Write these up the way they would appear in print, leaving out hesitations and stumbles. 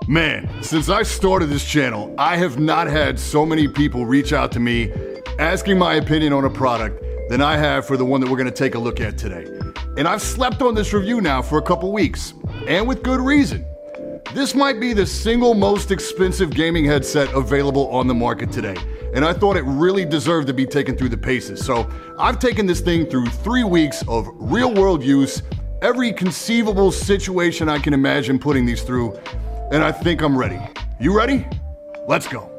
Man, since I started this channel, I have not had so many people reach out to me asking my opinion on a product than I have for the one that we're gonna take a look at today. And I've slept on this review now for a couple weeks, and with good reason. This might be the single most expensive gaming headset available on the market today, and I thought it really deserved to be taken through the paces. So I've taken this thing through 3 weeks of real-world use, every conceivable situation I can imagine putting these through, and I think I'm ready. You ready? Let's go.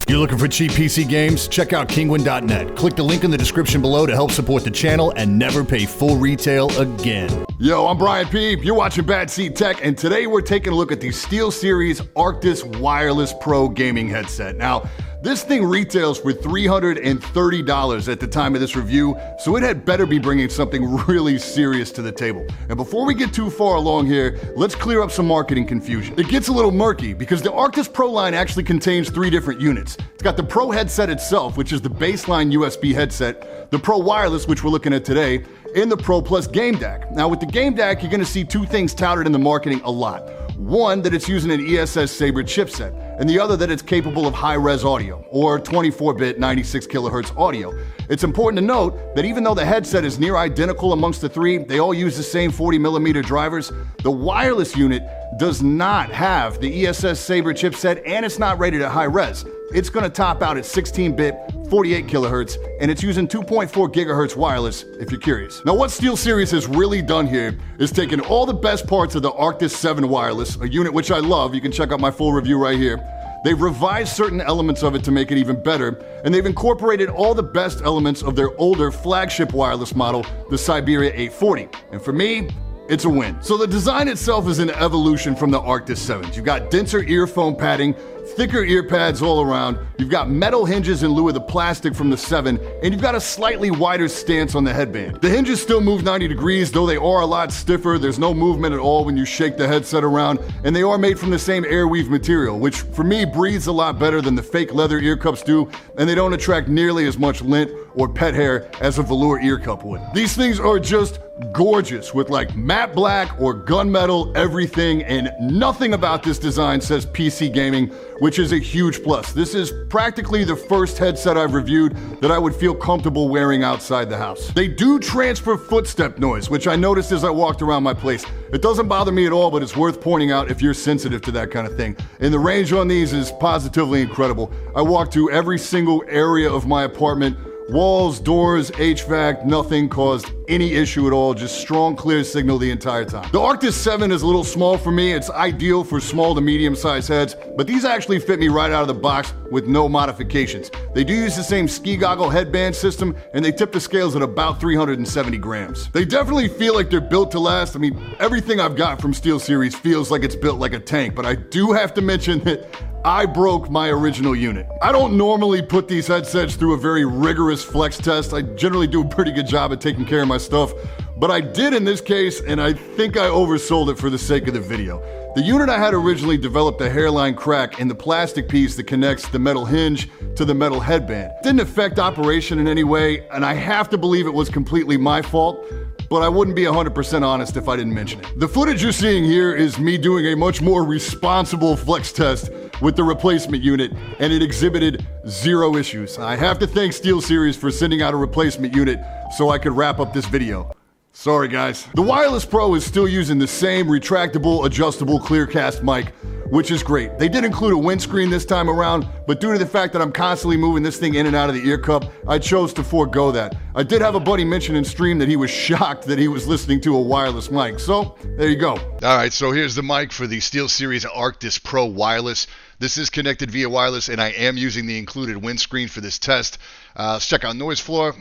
You're looking for cheap PC games? Check out Kingwin.net. Click the link in the description below to help support the channel and never pay full retail again. Yo, I'm Brian Peep. You're watching Bad Seat Tech, and today we're taking a look at the SteelSeries Arctis Wireless Pro gaming headset. Now, this thing retails for $330 at the time of this review, so it had better be bringing something really serious to the table. And before we get too far along here, let's clear up some marketing confusion. It gets a little murky because the Arctis Pro line actually contains 3 different units. It's got the Pro headset itself, which is the baseline USB headset, the Pro Wireless, which we're looking at today, and the Pro Plus Game DAC. Now with the Game DAC, you're gonna see 2 things touted in the marketing a lot. One, that it's using an ESS Sabre chipset, and the other that it's capable of high-res audio, or 24-bit 96 kilohertz audio. It's important to note that even though the headset is near identical amongst the 3, they all use the same 40mm drivers, the wireless unit does not have the ESS Sabre chipset, and it's not rated at high-res. It's gonna top out at 16-bit, 48 kilohertz, and it's using 2.4 gigahertz wireless, if you're curious. Now, what SteelSeries has really done here is taken all the best parts of the Arctis 7 wireless, a unit which I love. You can check out my full review right here. They've revised certain elements of it to make it even better, and they've incorporated all the best elements of their older flagship wireless model, the Siberia 840. And for me, it's a win. So the design itself is an evolution from the Arctis 7s. You've got denser earphone padding, thicker ear pads all around, you've got metal hinges in lieu of the plastic from the 7, and you've got a slightly wider stance on the headband. The hinges still move 90 degrees, though they are a lot stiffer. There's no movement at all when you shake the headset around, and they are made from the same airweave material, which for me breathes a lot better than the fake leather ear cups do, and they don't attract nearly as much lint or pet hair as a velour ear cup would. These things are just gorgeous with like matte black or gunmetal everything, and nothing about this design says PC gaming, which is a huge plus. This is practically the first headset I've reviewed that I would feel comfortable wearing outside the house. They do transfer footstep noise, which I noticed as I walked around my place. It doesn't bother me at all, but it's worth pointing out if you're sensitive to that kind of thing. And the range on these is positively incredible. I walked through every single area of my apartment. Walls, doors, HVAC, nothing caused any issue at all, just strong, clear signal the entire time. The Arctis 7 is a little small for me. It's ideal for small to medium-sized heads, but these actually fit me right out of the box with no modifications. They do use the same ski goggle headband system, and they tip the scales at about 370 grams. They definitely feel like they're built to last. I mean, everything I've got from SteelSeries feels like it's built like a tank, but I do have to mention that I broke my original unit. I don't normally put these headsets through a very rigorous flex test. I generally do a pretty good job at taking care of my stuff, but I did in this case, and I think I oversold it for the sake of the video. The unit I had originally developed a hairline crack in the plastic piece that connects the metal hinge to the metal headband. It didn't affect operation in any way, and I have to believe it was completely my fault, but I wouldn't be 100% honest if I didn't mention it. The footage you're seeing here is me doing a much more responsible flex test with the replacement unit, and it exhibited 0 issues. I have to thank SteelSeries for sending out a replacement unit so I could wrap up this video. Sorry guys. The Wireless Pro is still using the same retractable, adjustable Clearcast mic, which is great. They did include a windscreen this time around, but due to the fact that I'm constantly moving this thing in and out of the ear cup, I chose to forego that. I did have a buddy mention in stream that he was shocked that he was listening to a wireless mic, so there you go. All right, so here's the mic for the SteelSeries Arctis Pro Wireless. This is connected via wireless, and I am using the included windscreen for this test. Let's check out noise floor.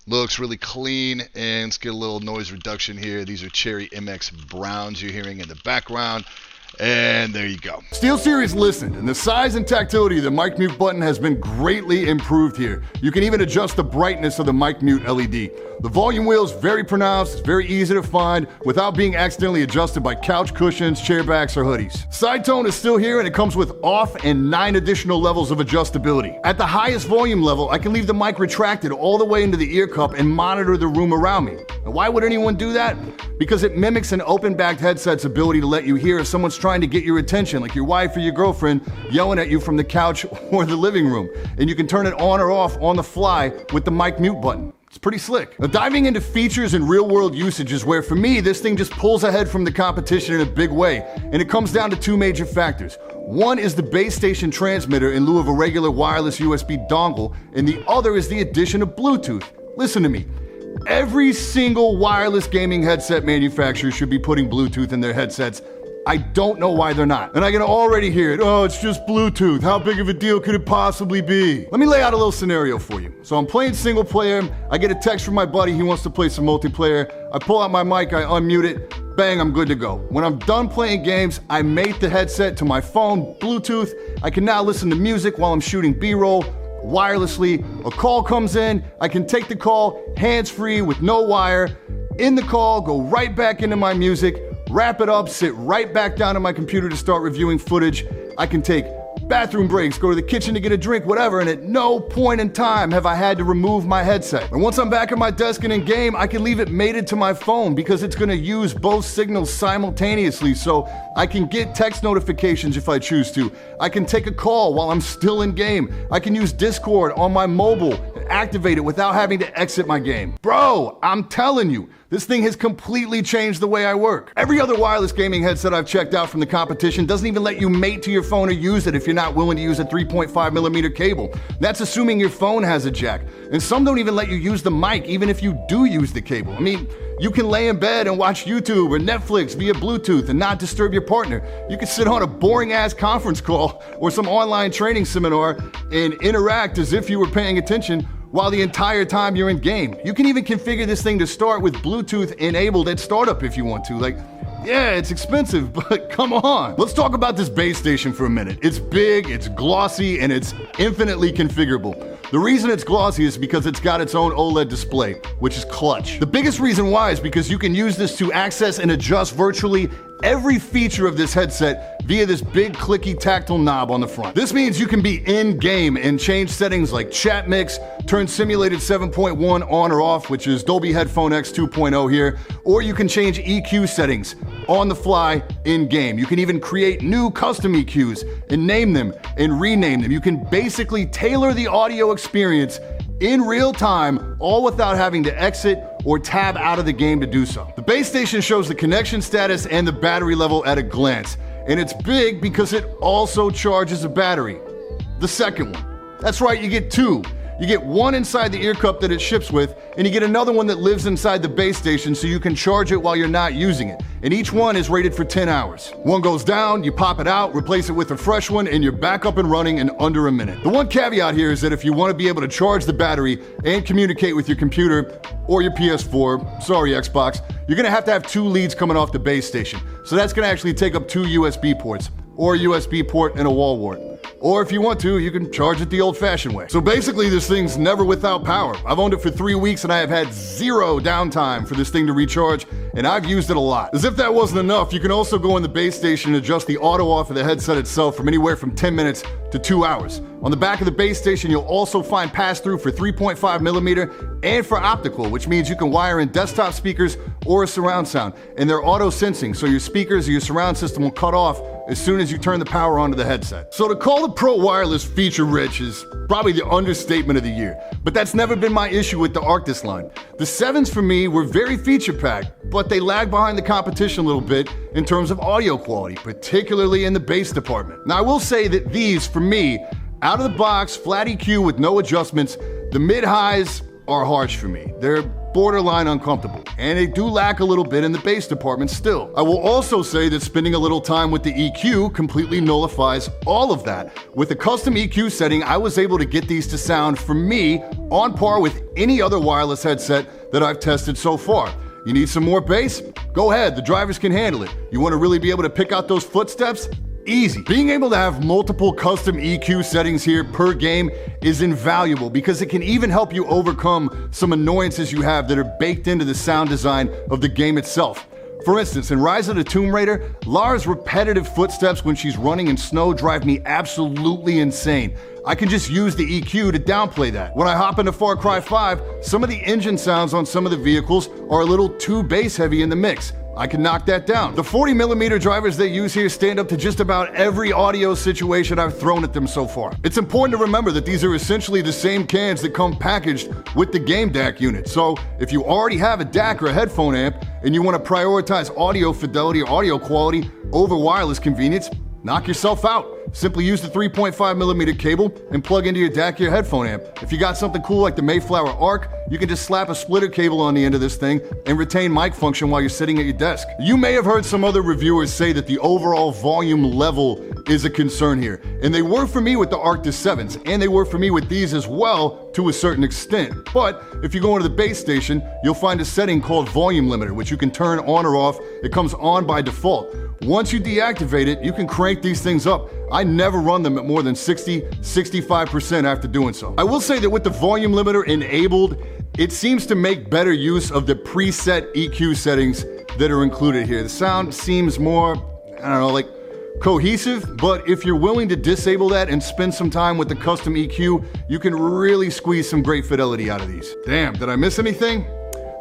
Looks really clean, and let's get a little noise reduction here. These are Cherry MX Browns you're hearing in the background. And there you go. SteelSeries listened, and the size and tactility of the mic mute button has been greatly improved here. You can even adjust the brightness of the mic mute LED. The volume wheel is very pronounced, it's very easy to find without being accidentally adjusted by couch cushions, chair backs, or hoodies. Side tone is still here, and it comes with off and 9 additional levels of adjustability. At the highest volume level, I can leave the mic retracted all the way into the ear cup and monitor the room around me. And why would anyone do that? Because it mimics an open-backed headset's ability to let you hear if someone's trying to get your attention, like your wife or your girlfriend yelling at you from the couch or the living room. And you can turn it on or off on the fly with the mic mute button. It's pretty slick. Now, diving into features and real-world usage is where, for me, this thing just pulls ahead from the competition in a big way. And it comes down to two major factors. One is the base station transmitter in lieu of a regular wireless USB dongle, and the other is the addition of Bluetooth. Listen to me. Every single wireless gaming headset manufacturer should be putting Bluetooth in their headsets. I don't know why they're not. And I can already hear it. Oh, it's just Bluetooth. How big of a deal could it possibly be? Let me lay out a little scenario for you. So I'm playing single player. I get a text from my buddy. He wants to play some multiplayer. I pull out my mic. I unmute it. Bang, I'm good to go. When I'm done playing games, I mate the headset to my phone, Bluetooth. I can now listen to music while I'm shooting B-roll wirelessly. A call comes in. I can take the call hands-free with no wire. In the call, go right back into my music, wrap it up, sit right back down on my computer to start reviewing footage. I can take bathroom breaks, go to the kitchen to get a drink, whatever, and at no point in time have I had to remove my headset. And once I'm back at my desk and in game, I can leave it mated to my phone because it's gonna use both signals simultaneously, so I can get text notifications if I choose to. I can take a call while I'm still in game. I can use Discord on my mobile and activate it without having to exit my game. Bro, I'm telling you, this thing has completely changed the way I work. Every other wireless gaming headset I've checked out from the competition doesn't even let you mate to your phone or use it if you're not willing to use a 3.5mm cable. That's assuming your phone has a jack. And some don't even let you use the mic, even if you do use the cable. I mean, you can lay in bed and watch YouTube or Netflix via Bluetooth and not disturb your partner. You can sit on a boring-ass conference call or some online training seminar and interact as if you were paying attention while the entire time you're in game. You can even configure this thing to start with Bluetooth enabled at startup if you want to. Like, yeah, it's expensive, but come on. Let's talk about this base station for a minute. It's big, it's glossy, and it's infinitely configurable. The reason it's glossy is because it's got its own OLED display, which is clutch. The biggest reason why is because you can use this to access and adjust virtually every feature of this headset via this big clicky tactile knob on the front. This means you can be in-game and change settings like chat mix, turn simulated 7.1 on or off, which is Dolby Headphone X 2.0 here, or you can change EQ settings on the fly in-game. You can even create new custom EQs and name them and rename them. You can basically tailor the audio experience in real time, all without having to exit or tab out of the game to do so. The base station shows the connection status and the battery level at a glance. And it's big because it also charges a battery. The second one. That's right, you get two. You get one inside the ear cup that it ships with, and you get another one that lives inside the base station so you can charge it while you're not using it. And each one is rated for 10 hours. One goes down, you pop it out, replace it with a fresh one, and you're back up and running in under a minute. The one caveat here is that if you want to be able to charge the battery and communicate with your computer or your PS4, sorry Xbox, you're gonna have to have two leads coming off the base station. So that's gonna actually take up two USB ports, or a USB port and a wall wart. Or if you want to, you can charge it the old-fashioned way. So basically, this thing's never without power. I've owned it for 3 weeks and I have had zero downtime for this thing to recharge, and I've used it a lot. As if that wasn't enough, you can also go in the base station and adjust the auto off of the headset itself from anywhere from 10 minutes to 2 hours. On the back of the base station, you'll also find pass-through for 3.5mm and for optical, which means you can wire in desktop speakers or a surround sound. And they're auto-sensing, so your speakers or your surround system will cut off as soon as you turn the power onto the headset. So to call the Pro Wireless feature-rich is probably the understatement of the year, but that's never been my issue with the Arctis line. The 7s for me were very feature-packed, but they lag behind the competition a little bit in terms of audio quality, particularly in the bass department. Now I will say that these, for me, out of the box, flat EQ with no adjustments, the mid-highs are harsh for me. They're borderline uncomfortable, and they do lack a little bit in the bass department still. I will also say that spending a little time with the EQ completely nullifies all of that. With a custom EQ setting, I was able to get these to sound, for me, on par with any other wireless headset that I've tested so far. You need some more bass? Go ahead, the drivers can handle it. You want to really be able to pick out those footsteps? Easy. Being able to have multiple custom EQ settings here per game is invaluable because it can even help you overcome some annoyances you have that are baked into the sound design of the game itself. For instance, in Rise of the Tomb Raider, Lara's repetitive footsteps when she's running in snow drive me absolutely insane. I can just use the EQ to downplay that. When I hop into Far Cry 5, some of the engine sounds on some of the vehicles are a little too bass heavy in the mix. I can knock that down. The 40mm drivers they use here stand up to just about every audio situation I've thrown at them so far. It's important to remember that these are essentially the same cans that come packaged with the game DAC unit. So if you already have a DAC or a headphone amp and you want to prioritize audio fidelity or audio quality over wireless convenience, knock yourself out. Simply use the 3.5mm cable and plug into your DAC or your headphone amp. If you got something cool like the Mayflower Arc, you can just slap a splitter cable on the end of this thing and retain mic function while you're sitting at your desk. You may have heard some other reviewers say that the overall volume level is a concern here, and they were for me with the Arctis 7s, and they were for me with these as well to a certain extent. But if you go into the base station, you'll find a setting called volume limiter, which you can turn on or off. It comes on by default. Once you deactivate it, you can crank these things up. I never run them at more than 65% after doing so. I will say that with the volume limiter enabled, it seems to make better use of the preset EQ settings that are included here. The sound seems more, I don't know, like cohesive, but if you're willing to disable that and spend some time with the custom EQ, you can really squeeze some great fidelity out of these. Damn, did I miss anything?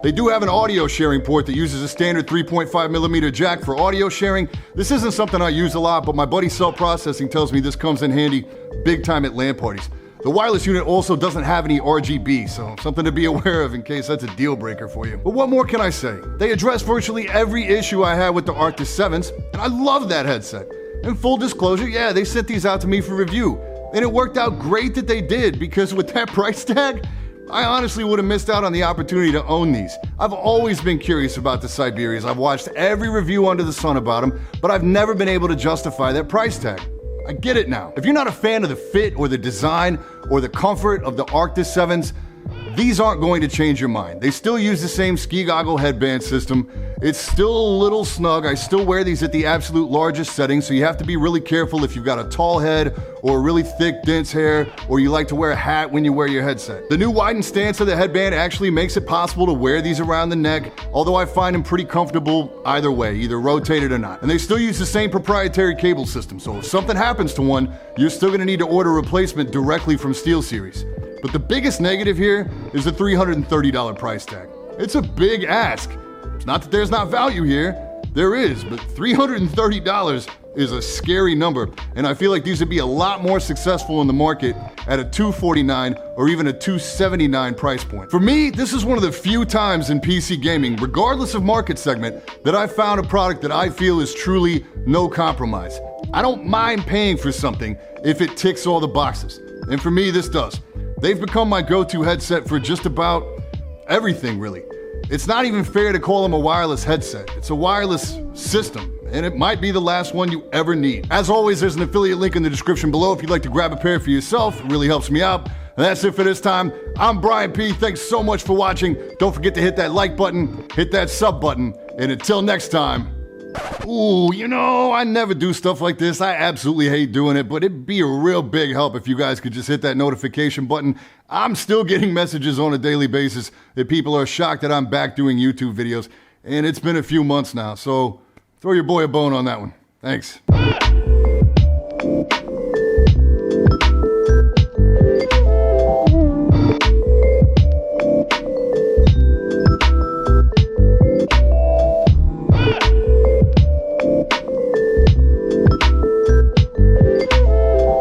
They do have an audio sharing port that uses a standard 3.5mm jack for audio sharing. This isn't something I use a lot, but my buddy Cell Processing tells me this comes in handy big time at LAN parties. The wireless unit also doesn't have any RGB, so something to be aware of in case that's a deal breaker for you. But what more can I say? They address virtually every issue I had with the Arctis 7s, and I love that headset. In full disclosure, yeah, they sent these out to me for review, and it worked out great that they did, because with that price tag, I honestly would have missed out on the opportunity to own these. I've always been curious about the Siberias. I've watched every review under the sun about them, but I've never been able to justify that price tag. I get it now. If you're not a fan of the fit or the design or the comfort of the Arctis 7s, these aren't going to change your mind. They still use the same ski goggle headband system. It's still a little snug. I still wear these at the absolute largest setting, so you have to be really careful if you've got a tall head or really thick, dense hair, or you like to wear a hat when you wear your headset. The new widened stance of the headband actually makes it possible to wear these around the neck, although I find them pretty comfortable either way, either rotated or not. And they still use the same proprietary cable system, so if something happens to one, you're still gonna need to order a replacement directly from SteelSeries. But the biggest negative here is the $330 price tag. It's a big ask. It's not that there's not value here, there is, but $330 is a scary number, and I feel like these would be a lot more successful in the market at a $249 or even a $279 price point. For me, this is one of the few times in PC gaming, regardless of market segment, that I've found a product that I feel is truly no compromise. I don't mind paying for something if it ticks all the boxes, and for me, this does. They've become my go-to headset for just about everything, really. It's not even fair to call them a wireless headset. It's a wireless system, and it might be the last one you ever need. As always, there's an affiliate link in the description below if you'd like to grab a pair for yourself. It really helps me out. And that's it for this time. I'm Brian P. Thanks so much for watching. Don't forget to hit that like button, hit that sub button, and until next time, ooh, you know, I never do stuff like this. I absolutely hate doing it, but it'd be a real big help if you guys could just hit that notification button. I'm still getting messages on a daily basis that people are shocked that I'm back doing YouTube videos, and it's been a few months now, so throw your boy a bone on that one. Thanks.